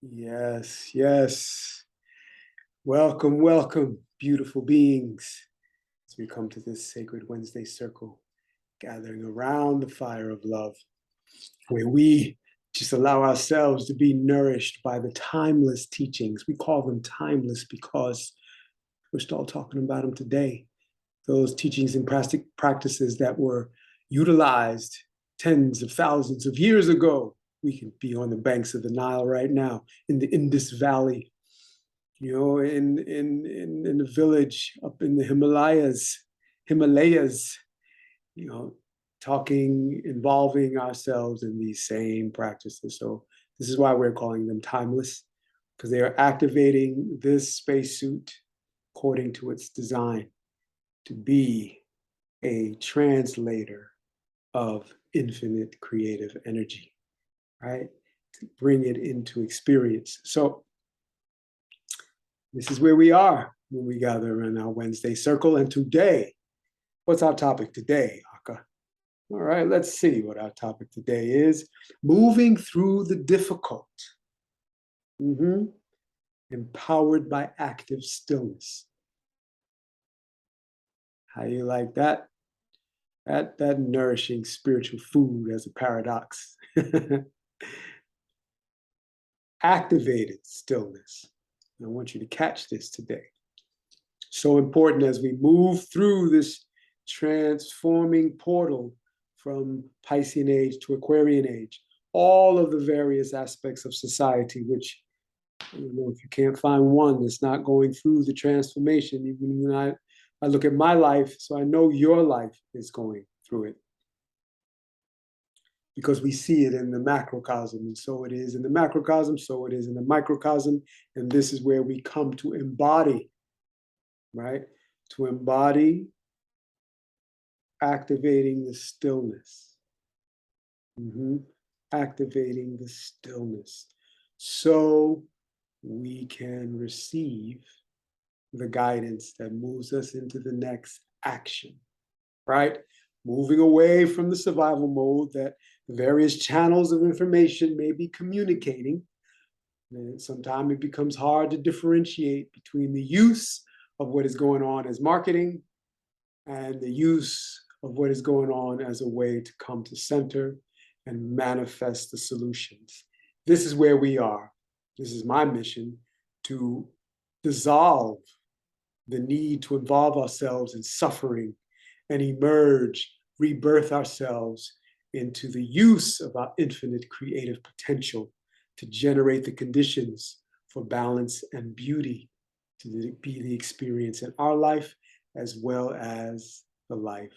Yes, yes. Welcome, welcome, beautiful beings, as we come to this sacred Wednesday circle, gathering around the fire of love, where we just allow ourselves to be nourished by the timeless teachings. We call them timeless because we're still talking about them today. Those teachings and practices that were utilized tens of thousands of years ago. We can be on the banks of the Nile right now, in the Indus Valley, in the village up in the Himalayas, you know, talking, involving ourselves in these same practices. So this is why we're calling them timeless, because they are activating this spacesuit according to its design to be a translator of infinite creative energy, right? To bring it into experience. So this is where we are when we gather in our Wednesday circle. And today, what's our topic today, Aka? All right, let's see what our topic today is. Moving through the difficult. Mm-hmm. Empowered by active stillness. How you like that? That nourishing spiritual food as a paradox. Activated stillness. I want you to catch this today. So important as we move through this transforming portal from Piscean age to Aquarian age, all of the various aspects of society, which, if you can't find one that's not going through the transformation, even when I look at my life, so I know your life is going through it, because we see it in the macrocosm, and so it is in the macrocosm, so it is in the microcosm, and this is where we come to embody, right? To embody activating the stillness. Activating the stillness so we can receive the guidance that moves us into the next action, right? Moving away from the survival mode that the various channels of information may be communicating. And sometimes it becomes hard to differentiate between the use of what is going on as marketing and the use of what is going on as a way to come to center and manifest the solutions. This is where we are. This is my mission, to dissolve the need to involve ourselves in suffering and emerge, rebirth ourselves into the use of our infinite creative potential to generate the conditions for balance and beauty to be the experience in our life as well as the life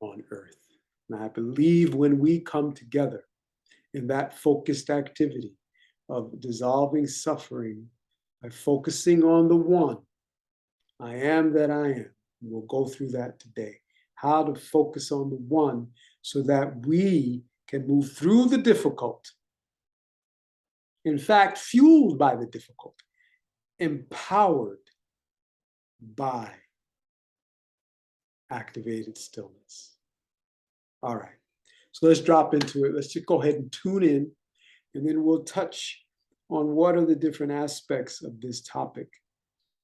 on earth. And I believe when we come together in that focused activity of dissolving suffering by focusing on the one, I am that I am. We'll go through that today. How to focus on the one so that we can move through the difficult. In fact, fueled by the difficult, empowered by activated stillness. All right. So let's drop into it. Let's just go ahead and tune in, and then we'll touch on what are the different aspects of this topic,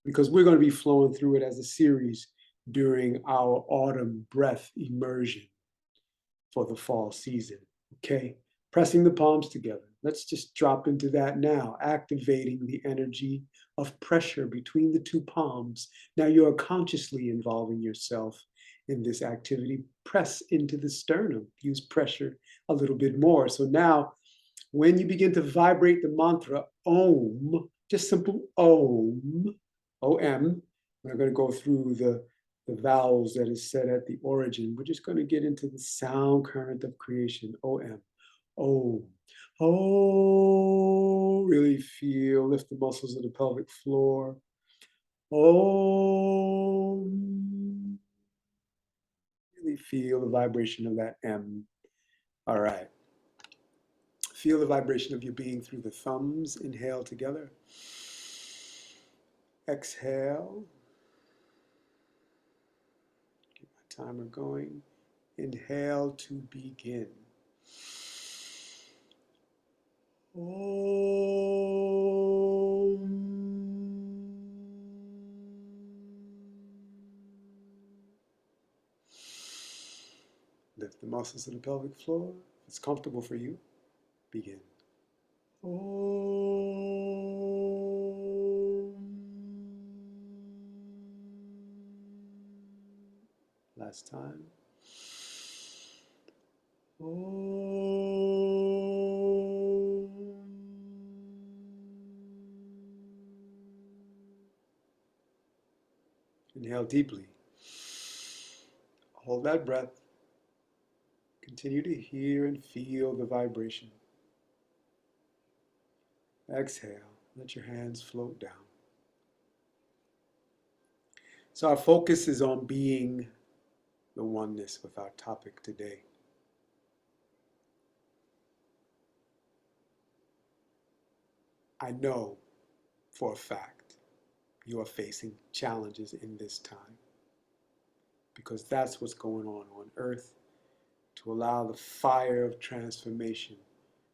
because we're going to be flowing through it as a series during our autumn breath immersion for the fall season. Okay? Pressing the palms together. Let's just drop into that now, activating the energy of pressure between the two palms. Now you're consciously involving yourself in this activity. Press into the sternum. Use pressure a little bit more. So now, when you begin to vibrate the mantra Om, just simple Om, O-M, we're going to go through the vowels that is said at the origin. We're just going to get into the sound current of creation, O-M. Om. Oh, really feel, lift the muscles of the pelvic floor. Om. Really feel the vibration of that M. All right. Feel the vibration of your being through the thumbs. Inhale together. Exhale. Get my timer going. Inhale to begin. Oh. Lift the muscles of the pelvic floor. If it's comfortable for you, begin. Last time. Inhale deeply. Hold that breath. Continue to hear and feel the vibration. Exhale. Let your hands float down. So our focus is on being the oneness with our topic today. I know for a fact you are facing challenges in this time, because that's what's going on earth, to allow the fire of transformation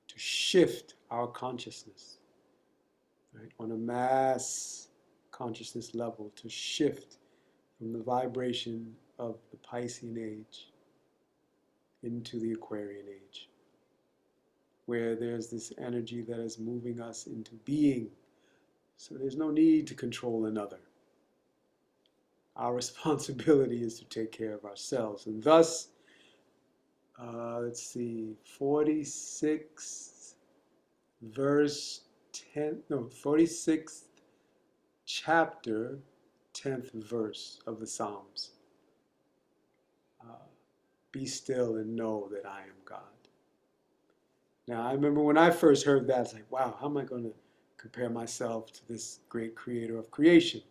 to shift our consciousness, right, on a mass consciousness level, to shift from the vibration of the Piscean age into the Aquarian age, where there's this energy that is moving us into being. So there's no need to control another. Our responsibility is to take care of ourselves. And thus, let's see, 46th verse 10, no, 46th chapter, 10th verse of the Psalms. Be still and know that I am God. Now, I remember when I first heard that, I was like, wow, how am I going to compare myself to this great creator of creation?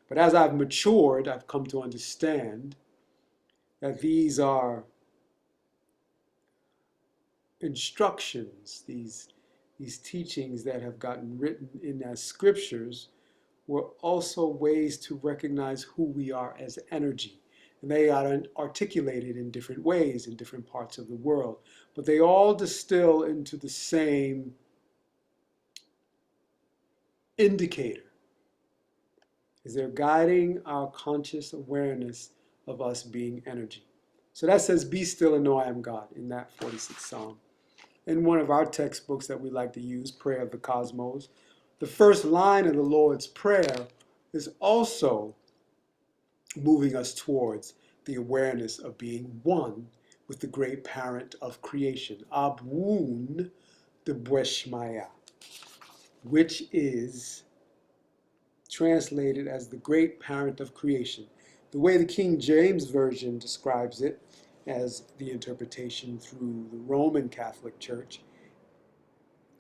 But as I've matured, I've come to understand that these are instructions, these teachings that have gotten written in as scriptures were also ways to recognize who we are as energy. And they are articulated in different ways in different parts of the world. But they all distill into the same indicator. Is they're guiding our conscious awareness of us being energy. So that says, be still and know I am God, in that 46th Psalm. In one of our textbooks that we like to use, Prayer of the Cosmos, the first line of the Lord's Prayer is also moving us towards the awareness of being one with the great parent of creation, Abun de Bweshmaya, which is translated as the great parent of creation. The way the King James Version describes it, as the interpretation through the Roman Catholic Church,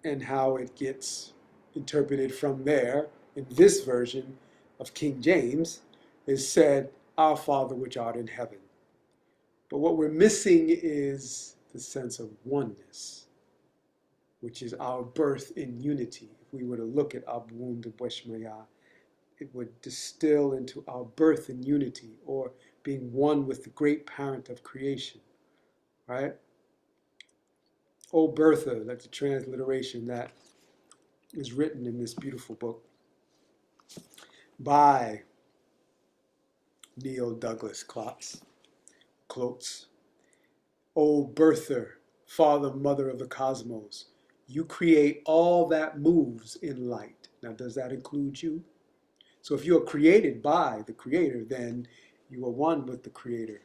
and how it gets interpreted from there in this version of King James, is said, Our Father which art in heaven. But what we're missing is the sense of oneness, which is our birth in unity. If we were to look at Abun de Bweshmaya, it would distill into our birth in unity, or being one with the great parent of creation, right? O Bertha, that's a transliteration that is written in this beautiful book by Neil Douglas Klotz. O Bertha, Father, Mother of the Cosmos, you create all that moves in light. Now, does that include you? So if you are created by the Creator, then you are one with the Creator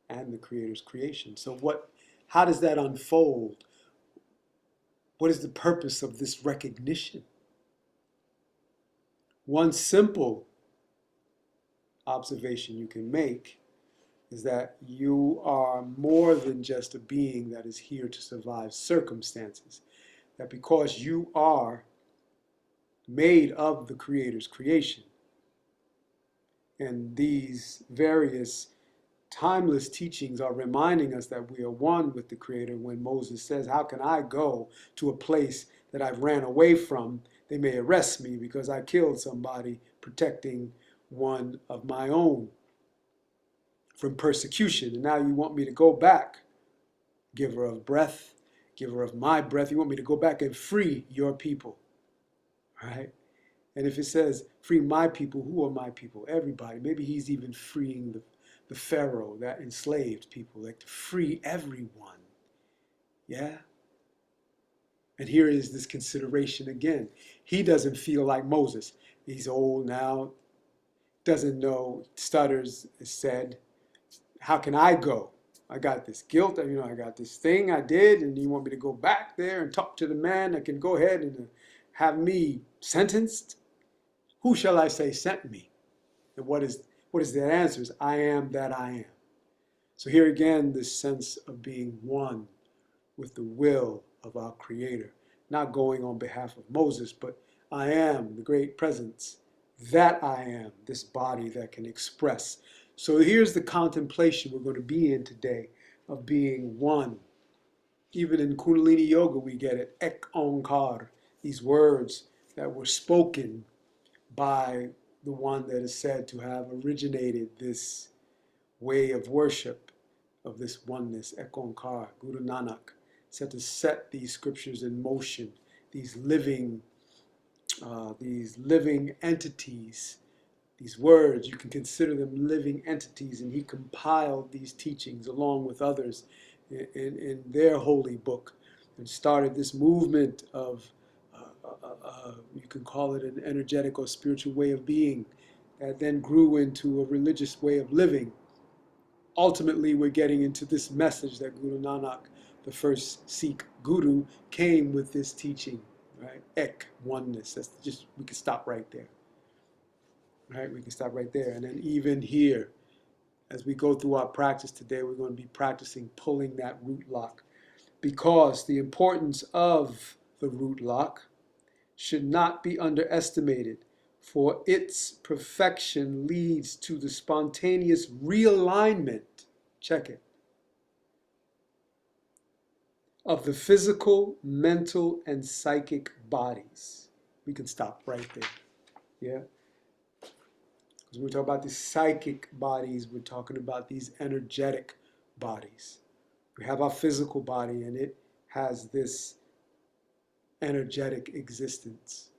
and the Creator's creation. So how does that unfold? What is the purpose of this recognition? One simple observation you can make is that you are more than just a being that is here to survive circumstances. That because you are made of the Creator's creation, and these various timeless teachings are reminding us that we are one with the Creator. When Moses says, how can I go to a place that I've ran away from? They may arrest me because I killed somebody protecting one of my own from persecution. And now you want me to go back, giver of breath, giver of my breath. You want me to go back and free your people, right? And if it says, free my people, who are my people? Everybody. Maybe he's even freeing the the Pharaoh that enslaved people, like to free everyone. Yeah? And here is this consideration again. He doesn't feel like Moses. He's old now, doesn't know, stutters, said, how can I go? I got this guilt, I got this thing I did, and you want me to go back there and talk to the man that can go ahead and have me sentenced? Who shall I say sent me? And what is that answer? Is I am that I am. So here again, this sense of being one with the will of our Creator, not going on behalf of Moses, but I am the great presence, that I am, this body that can express. So here's the contemplation we're going to be in today of being one. Even in Kundalini Yoga, we get it, Ek Onkar, these words that were spoken by the one that is said to have originated this way of worship, of this oneness, Ek Onkar, Guru Nanak, said to set these scriptures in motion, these living entities, these words, you can consider them living entities, and he compiled these teachings along with others in their holy book and started this movement of, you can call it an energetic or spiritual way of being that then grew into a religious way of living. Ultimately, we're getting into this message that Guru Nanak, the first Sikh Guru, came with this teaching, right? Ek, oneness. That's just, we can stop right there. Right? We can stop right there. And then even here, as we go through our practice today, we're going to be practicing pulling that root lock, because the importance of the root lock should not be underestimated, for its perfection leads to the spontaneous realignment, check it, of the physical, mental, and psychic bodies. We can stop right there. Yeah? Because when we talk about these psychic bodies, we're talking about these energetic bodies. We have our physical body, and it has this energetic existence.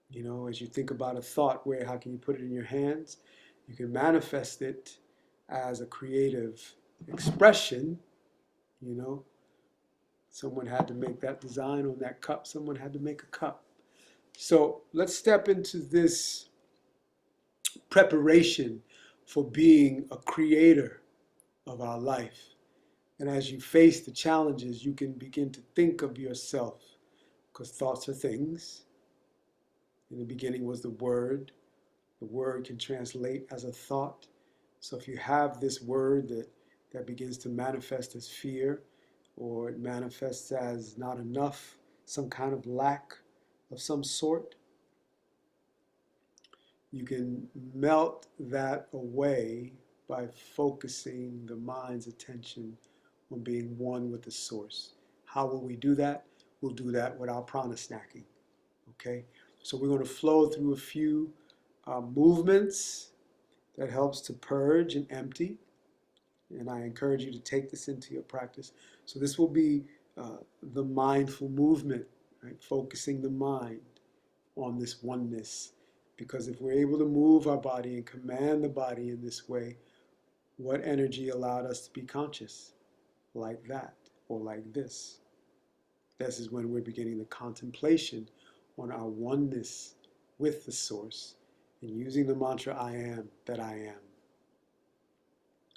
You know, as you think about a thought, where how can you put it in your hands? You can manifest it as a creative expression. You know, someone had to make that design on that cup. Someone had to make a cup. So let's step into this preparation for being a creator of our life. And as you face the challenges, you can begin to think of yourself, because thoughts are things. In the beginning was the word. The word can translate as a thought. So if you have this word that begins to manifest as fear, or it manifests as not enough, some kind of lack of some sort, you can melt that away by focusing the mind's attention on being one with the source. How will we do that? We'll do that with our prana snacking. Okay? So we're going to flow through a few movements that helps to purge and empty. And I encourage you to take this into your practice. So this will be the mindful movement, right? Focusing the mind on this oneness. Because if we're able to move our body and command the body in this way, what energy allowed us to be conscious? Like that, or like this. This is when we're beginning the contemplation on our oneness with the source, and using the mantra, I am that I am.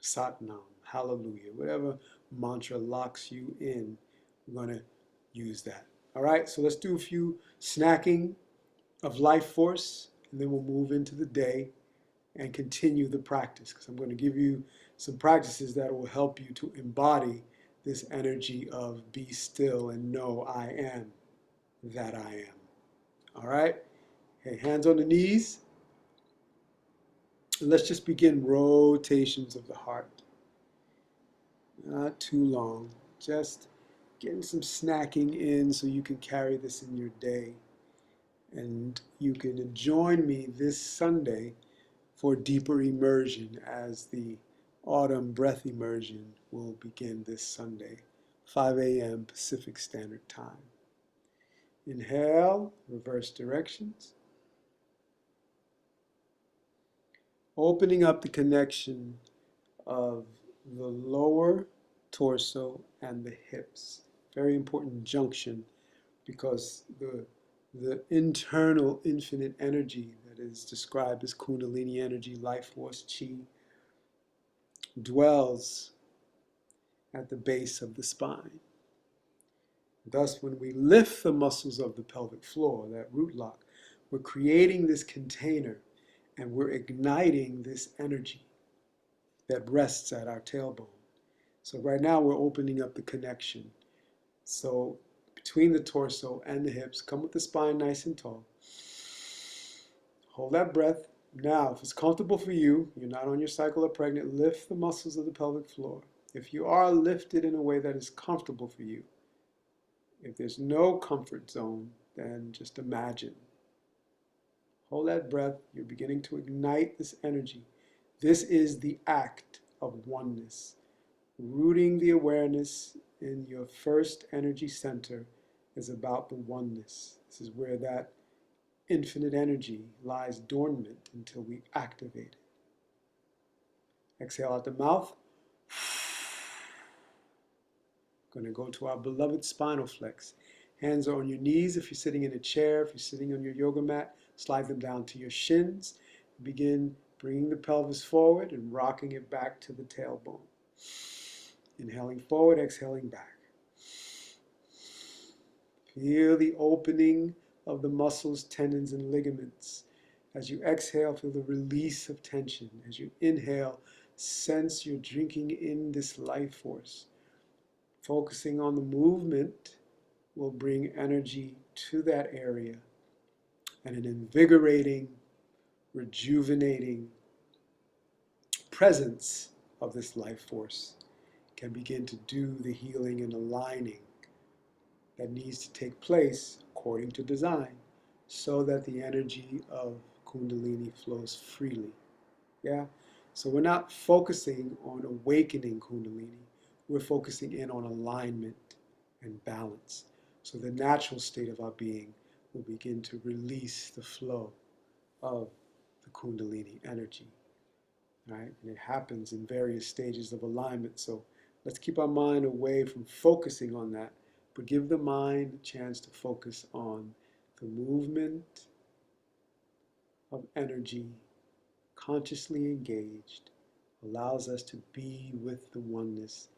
Satnam, hallelujah, whatever mantra locks you in, we're going to use that. All right, so let's do a few snacking of life force, and then we'll move into the day and continue the practice, because I'm going to give you some practices that will help you to embody this energy of be still and know I am that I am. All right? Okay, hands on the knees. And let's just begin rotations of the heart. Not too long. Just getting some snacking in so you can carry this in your day. And you can join me this Sunday for deeper immersion, as the autumn breath immersion will begin this Sunday, 5 a.m. Pacific Standard Time. Inhale, reverse directions. Opening up the connection of the lower torso and the hips. Very important junction, because the internal infinite energy that is described as Kundalini energy, life force, chi, dwells at the base of the spine. Thus, when we lift the muscles of the pelvic floor, that root lock, we're creating this container and we're igniting this energy that rests at our tailbone. So right now we're opening up the connection. So between the torso and the hips, come with the spine nice and tall. Hold that breath. Now, if it's comfortable for you, you're not on your cycle or pregnant, lift the muscles of the pelvic floor. If you are, lifted in a way that is comfortable for you. If there's no comfort zone, then just imagine. Hold that breath. You're beginning to ignite this energy. This is the act of oneness. Rooting the awareness in your first energy center is about the oneness. This is where that infinite energy lies dormant until we activate it. Exhale out the mouth. Going to go to our beloved spinal flex. Hands are on your knees if you're sitting in a chair. If you're sitting on your yoga mat, slide them down to your shins. Begin bringing the pelvis forward and rocking it back to the tailbone. Inhaling forward, exhaling back. Feel the opening of the muscles, tendons, and ligaments. As you exhale, feel the release of tension. As you inhale, sense you're drinking in this life force. Focusing on the movement will bring energy to that area, and an invigorating, rejuvenating presence of this life force can begin to do the healing and aligning that needs to take place according to design, so that the energy of Kundalini flows freely. Yeah? So we're not focusing on awakening Kundalini, we're focusing in on alignment and balance. So the natural state of our being will begin to release the flow of the Kundalini energy. Right? And it happens in various stages of alignment. So let's keep our mind away from focusing on that, but give the mind a chance to focus on the movement of energy, consciously engaged, allows us to be with the oneness,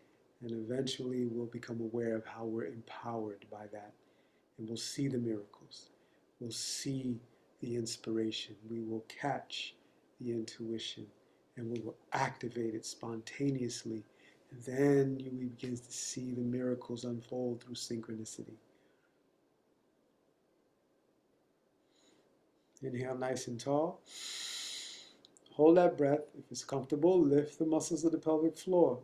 and eventually we'll become aware of how we're empowered by that. And we'll see the miracles. We'll see the inspiration. We will catch the intuition, and we will activate it spontaneously. And then we begin to see the miracles unfold through synchronicity. Inhale nice and tall. Hold that breath. If it's comfortable, lift the muscles of the pelvic floor.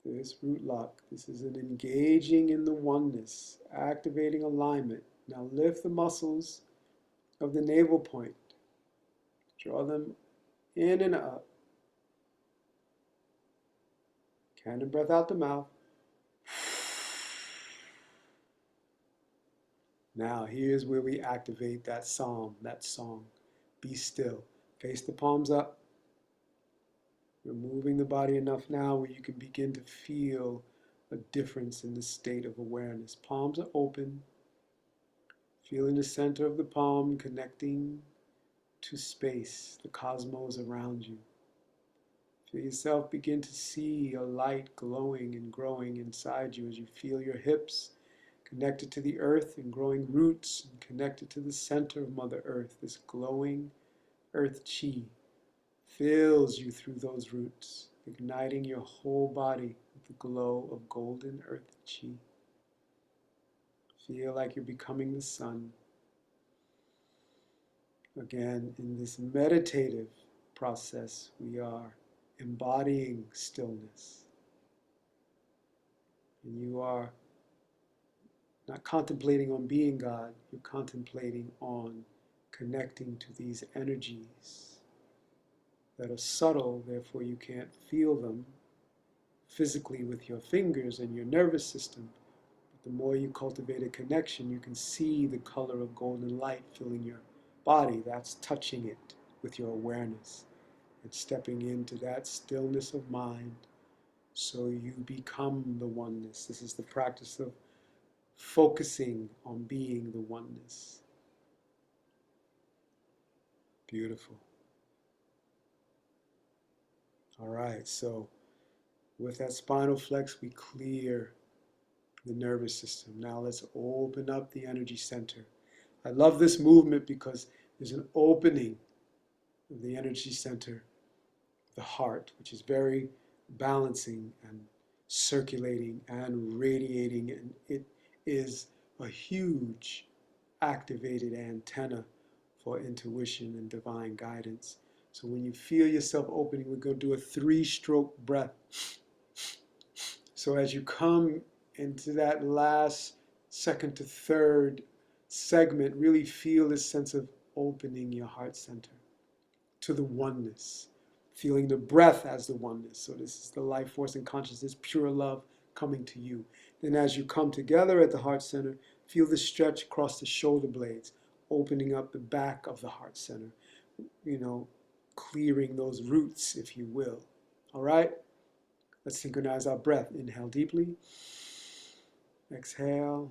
This root lock. This is an engaging in the oneness, activating alignment. Now lift the muscles of the navel point. Draw them in and up. Cannon breath out the mouth. Now here's where we activate that psalm, that song. Be still. Face the palms up. We're moving the body enough now where you can begin to feel a difference in the state of awareness. Palms are open. Feeling the center of the palm connecting to space, the cosmos around you. Feel yourself begin to see a light glowing and growing inside you as you feel your hips connected to the earth and growing roots and connected to the center of Mother Earth. This glowing earth chi fills you through those roots, igniting your whole body with the glow of golden earth chi. Feel like you're becoming the sun. Again, in this meditative process, we are embodying stillness. And you are not contemplating on being God, you're contemplating on connecting to these energies that are subtle, therefore you can't feel them physically with your fingers and your nervous system. But the more you cultivate a connection, you can see the color of golden light filling your body. That's touching it with your awareness. and stepping into that stillness of mind so you become the oneness. This is the practice of focusing on being the oneness. Beautiful. All right, so with that spinal flex, we clear the nervous system. Now let's open up the energy center. I love this movement because there's an opening of the energy center, the heart, which is very balancing and circulating and radiating, and it is a huge activated antenna for intuition and divine guidance. So when you feel yourself opening, we're going to do a 3-stroke breath. So as you come into that last second to third segment, really feel this sense of opening your heart center to the oneness, feeling the breath as the oneness. So this is the life force and consciousness, pure love coming to you. Then as you come together at the heart center, feel the stretch across the shoulder blades, opening up the back of the heart center, clearing those roots, if you will. All right? Let's synchronize our breath. Inhale deeply. Exhale.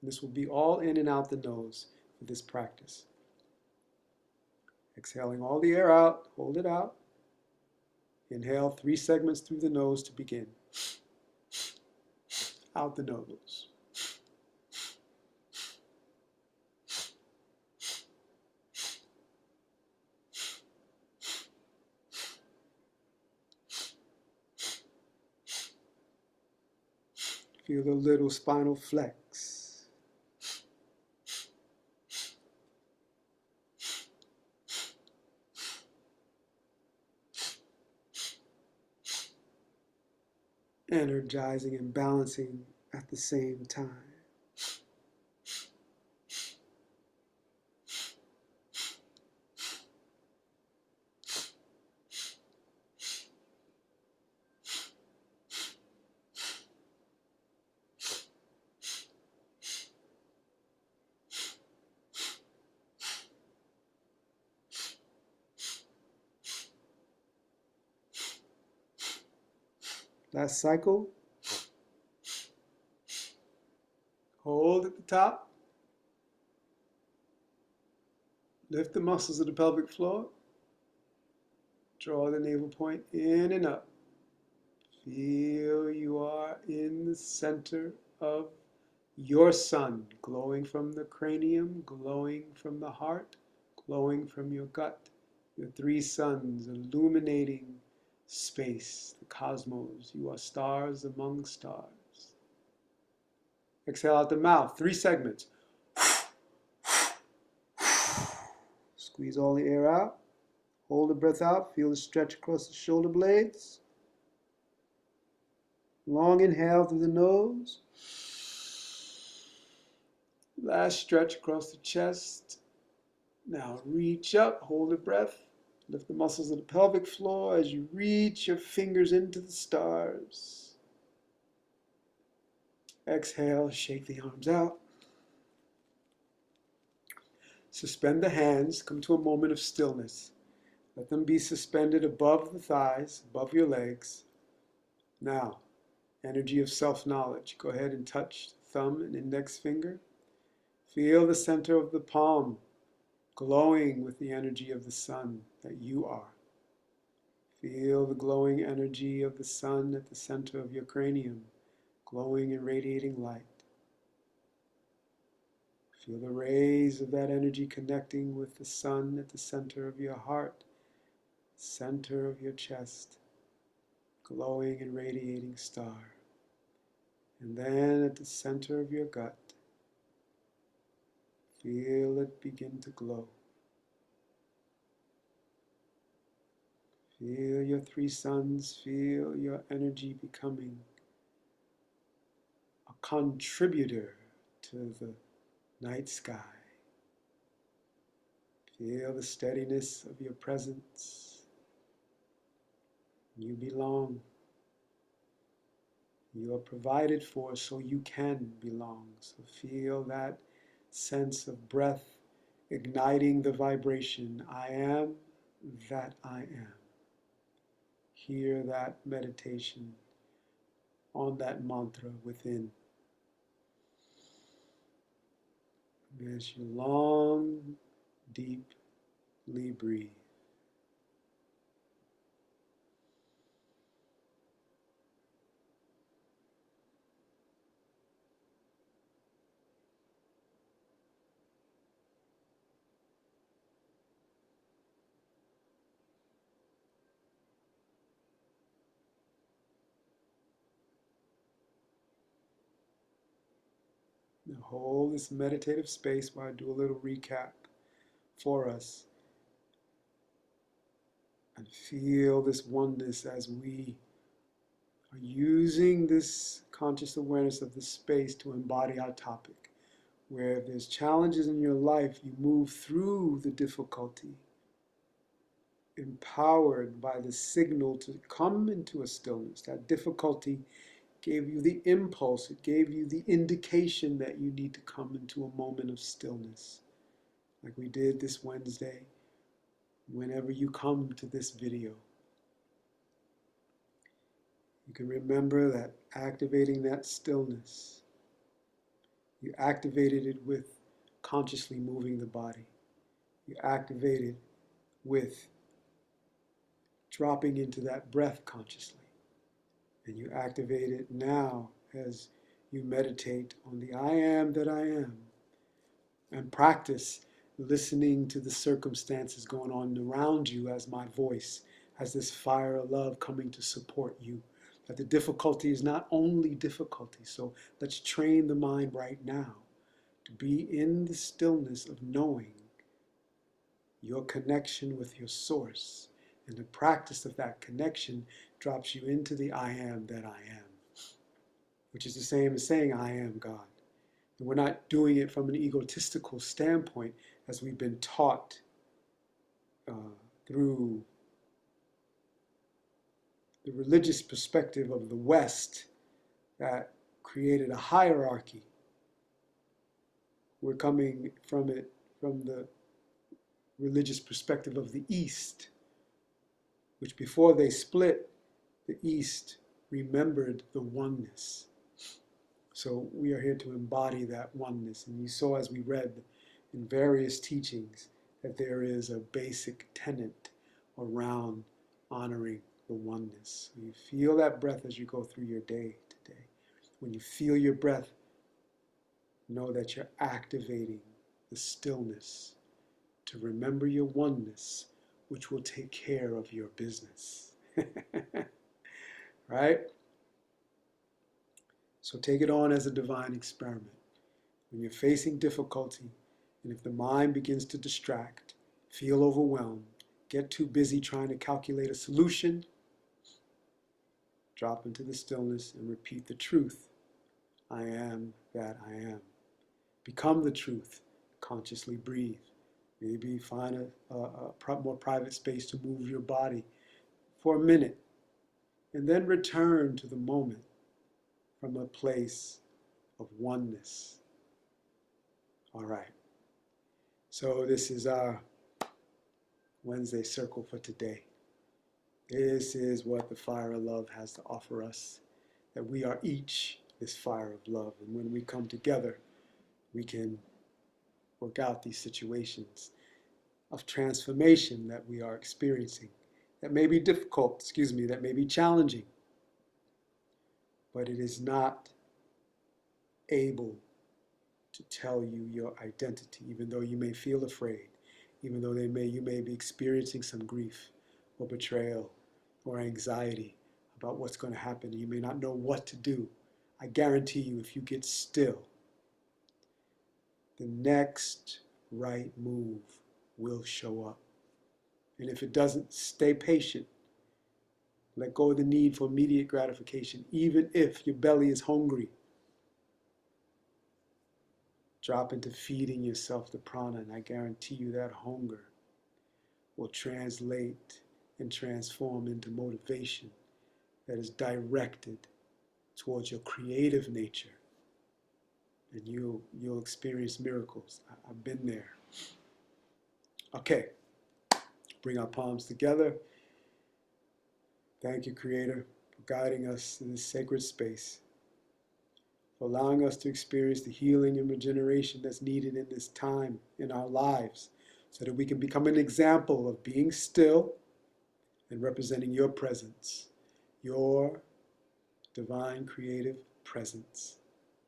This will be all in and out the nose for this practice. Exhaling all the air out. Hold it out. Inhale 3 segments through the nose to begin. Out the nose. Feel the little spinal flex. Energizing and balancing at the same time. Last cycle. Hold at the top. Lift the muscles of the pelvic floor. Draw the navel point in and up. Feel you are in the center of your sun, glowing from the cranium, glowing from the heart, glowing from your gut. Your 3 suns illuminating space, the cosmos. You are stars among stars. Exhale out the mouth, 3 segments. Squeeze all the air out. Hold the breath out. Feel the stretch across the shoulder blades. Long inhale through the nose. Last stretch across the chest. Now reach up, hold the breath. Lift the muscles of the pelvic floor as you reach your fingers into the stars. Exhale, shake the arms out. Suspend the hands, come to a moment of stillness. Let them be suspended above the thighs, above your legs. Now, energy of self-knowledge. Go ahead and touch the thumb and index finger. Feel the center of the palm glowing with the energy of the sun that you are. Feel the glowing energy of the sun at the center of your cranium, glowing and radiating light. Feel the rays of that energy connecting with the sun at the center of your heart, center of your chest, glowing and radiating star. And then at the center of your gut, feel it begin to glow. Feel your 3 suns, feel your energy becoming a contributor to the night sky. Feel the steadiness of your presence. You belong. You are provided for so you can belong. So feel that sense of breath igniting the vibration, I am that I am. Hear that meditation on that mantra within. As you long, deeply breathe. Now hold this meditative space while I do a little recap for us. And feel this oneness as we are using this conscious awareness of the space to embody our topic. Where if there's challenges in your life, you move through the difficulty, empowered by the signal to come into a stillness. That difficulty gave you the impulse, it gave you the indication that you need to come into a moment of stillness. Like we did this Wednesday, whenever you come to this video. You can remember that activating that stillness, you activated it with consciously moving the body. You activated with dropping into that breath consciously. And you activate it now as you meditate on the I am that I am and practice listening to the circumstances going on around you as my voice, as this fire of love coming to support you. That the difficulty is not only difficulty. So let's train the mind right now to be in the stillness of knowing your connection with your source. And the practice of that connection drops you into the I am that I am, which is the same as saying I am God. And we're not doing it from an egotistical standpoint as we've been taught through the religious perspective of the West that created a hierarchy. We're coming from it from the religious perspective of the East, which before they split, the East remembered the oneness. So we are here to embody that oneness. And you saw as we read in various teachings that there is a basic tenet around honoring the oneness. So you feel that breath as you go through your day today. When you feel your breath, know that you're activating the stillness to remember your oneness, which will take care of your business. Right? So take it on as a divine experiment. When you're facing difficulty, and if the mind begins to distract, feel overwhelmed, get too busy trying to calculate a solution, drop into the stillness and repeat the truth. I am that I am. Become the truth. Consciously breathe. Maybe find a more private space to move your body for a minute. And then return to the moment from a place of oneness. All right. So this is our Wednesday circle for today. This is what the fire of love has to offer us, that we are each this fire of love. And when we come together, we can work out these situations of transformation that we are experiencing, that may be difficult, that may be challenging, but it is not able to tell you your identity, even though you may feel afraid, even though you may be experiencing some grief or betrayal or anxiety about what's going to happen. You may not know what to do. I guarantee you, if you get still, the next right move will show up. And if it doesn't, stay patient. Let go of the need for immediate gratification, even if your belly is hungry. Drop into feeding yourself the prana, and I guarantee you that hunger will translate and transform into motivation that is directed towards your creative nature. And you'll experience miracles. I've been there. Okay, bring our palms together. Thank you, Creator, for guiding us in this sacred space, for allowing us to experience the healing and regeneration that's needed in this time in our lives, so that we can become an example of being still and representing your presence, your divine creative presence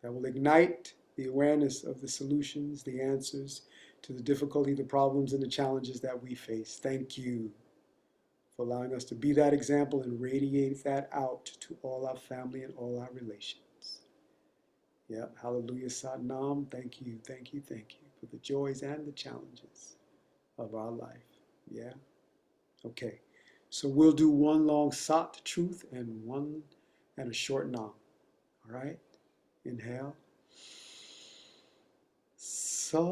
that will ignite the awareness of the solutions, the answers to the difficulty, the problems, and the challenges that we face. Thank you for allowing us to be that example and radiate that out to all our family and all our relations. Yeah, hallelujah, Satnam. Thank you, thank you, thank you for the joys and the challenges of our life. Yeah, okay. So we'll do one long Sat, truth, and a short Nam. All right? Inhale. Satnam.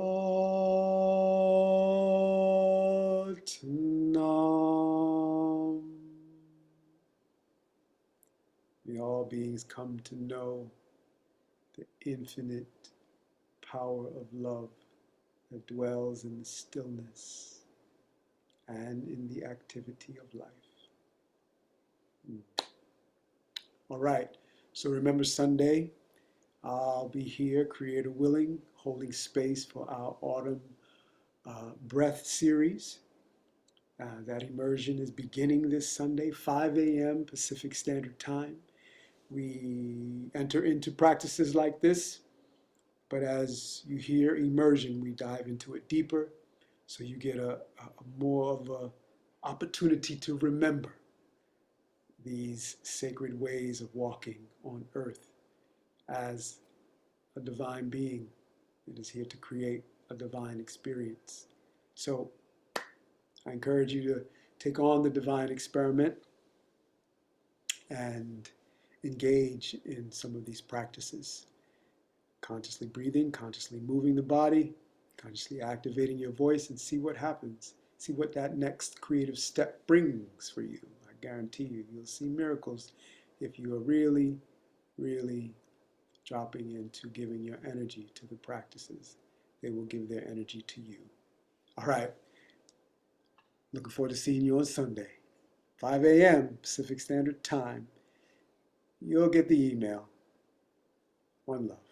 May all beings come to know the infinite power of love that dwells in the stillness and in the activity of life. All right, so remember Sunday, I'll be here, Creator willing, holding space for our autumn breath series. That immersion is beginning this Sunday, 5 a.m. Pacific Standard Time. We enter into practices like this, but as you hear immersion, we dive into it deeper, so you get a more of an opportunity to remember these sacred ways of walking on earth as a divine being that is here to create a divine experience. So I encourage you to take on the divine experiment and engage in some of these practices. Consciously breathing, consciously moving the body, consciously activating your voice, and see what happens. See what that next creative step brings for you. I guarantee you, you'll see miracles if you are really, really dropping into giving your energy to the practices. They will give their energy to you. All right. Looking forward to seeing you on Sunday, 5 a.m. Pacific Standard Time. You'll get the email. One love.